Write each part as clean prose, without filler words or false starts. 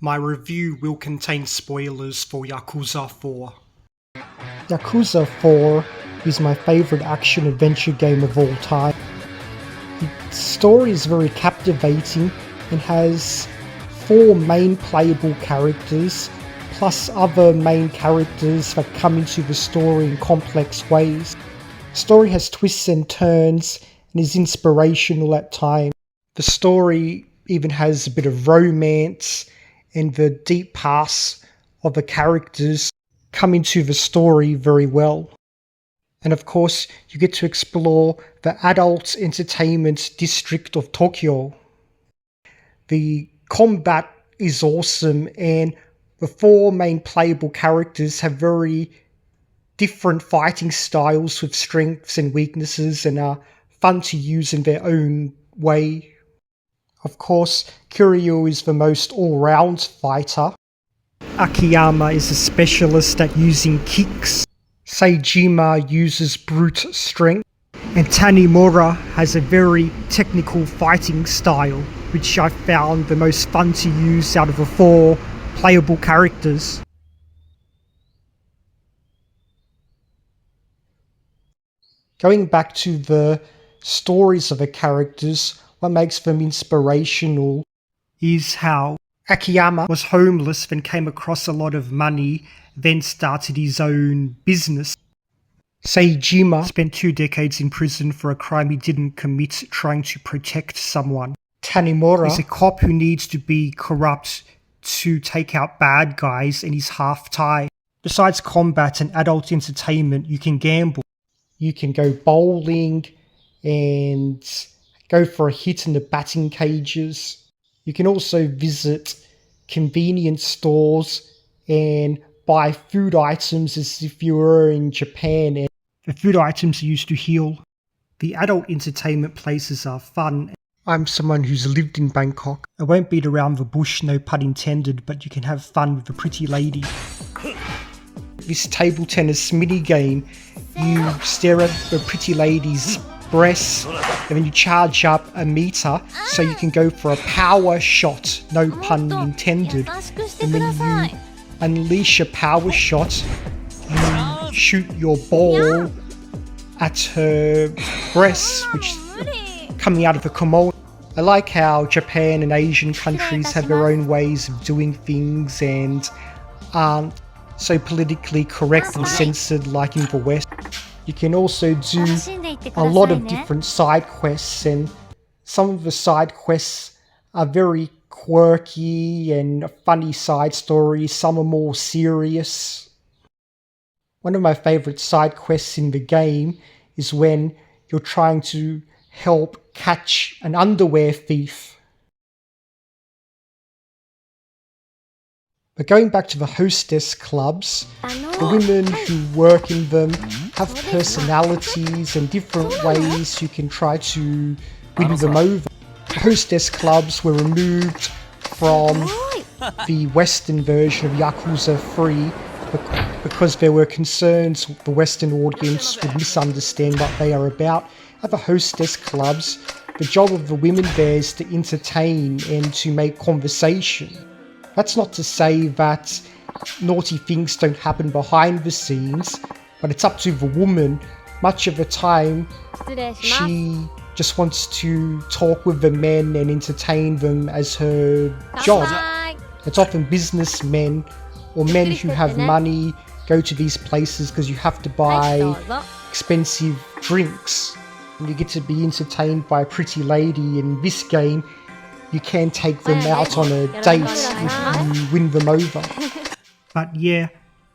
My review will contain spoilers for Yakuza 4. Yakuza 4 is my favourite action-adventure game of all time. The story is very captivating and has 4 main playable characters, plus other main characters that come into the story in complex ways. The story has twists and turns and is inspirational at times. The story even has a bit of romance, and the deep past of the characters come into the story very well. And of course, you get to explore the adult entertainment district of Tokyo. The combat is awesome, and the 4 main playable characters have very different fighting styles with strengths and weaknesses and are fun to use in their own way. Of course, Kiryu is the most all-round fighter. Akiyama is a specialist at using kicks. Seijima uses brute strength. And Tanimura has a very technical fighting style, which I found the most fun to use out of the 4 playable characters. Going back to the stories of the characters, what makes them inspirational is how Akiyama was homeless, then came across a lot of money, then started his own business. Seijima spent 2 decades in prison for a crime he didn't commit, trying to protect someone. Tanimura is a cop who needs to be corrupt to take out bad guys, and he's half Thai. Besides combat and adult entertainment, you can gamble. You can go bowling and go for a hit in the batting cages. You can also visit convenience stores and buy food items as if you were in Japan, and the food items are used to heal. The adult entertainment places are fun. I'm someone who's lived in Bangkok. I won't beat around the bush, no pun intended, but you can have fun with a pretty lady. This table tennis mini game, you stare at the pretty lady's breasts and then you charge up a meter so you can go for a power shot, no pun intended, and then you unleash a power shot, you shoot your ball at her breasts, which are coming out of the kimono. I like how Japan and Asian countries have their own ways of doing things and aren't so politically correct and censored like in the West. You can also do a lot of different side quests, and some of the side quests are very quirky and funny side stories, some are more serious. One of my favourite side quests in the game is when you're trying to help catch an underwear thief. But going back to the hostess clubs, the women who work in them have personalities and different ways you can try to win them over. The hostess clubs were removed from the Western version of Yakuza 3 because there were concerns the Western audience would misunderstand what they are about. At the hostess clubs, the job of the women there is to entertain and to make conversation. That's not to say that naughty things don't happen behind the scenes, but it's up to the woman. Much of the time, she just wants to talk with the men and entertain them as her job. It's often businessmen or men who have money go to these places because you have to buy expensive drinks and you get to be entertained by a pretty lady. In this game, you can take them out on a date if you win them over. But yeah,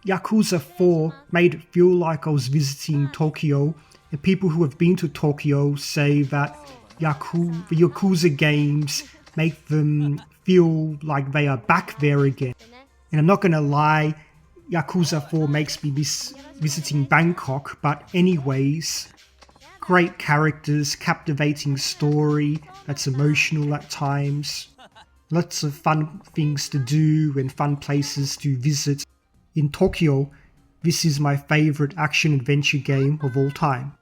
Yakuza 4 made it feel like I was visiting Tokyo, and people who have been to Tokyo say that the Yakuza games make them feel like they are back there again. And I'm not gonna lie, Yakuza 4 makes me miss visiting Bangkok, but anyways, great characters, captivating story that's emotional at times, lots of fun things to do and fun places to visit. In Tokyo, this is my favourite action-adventure game of all time.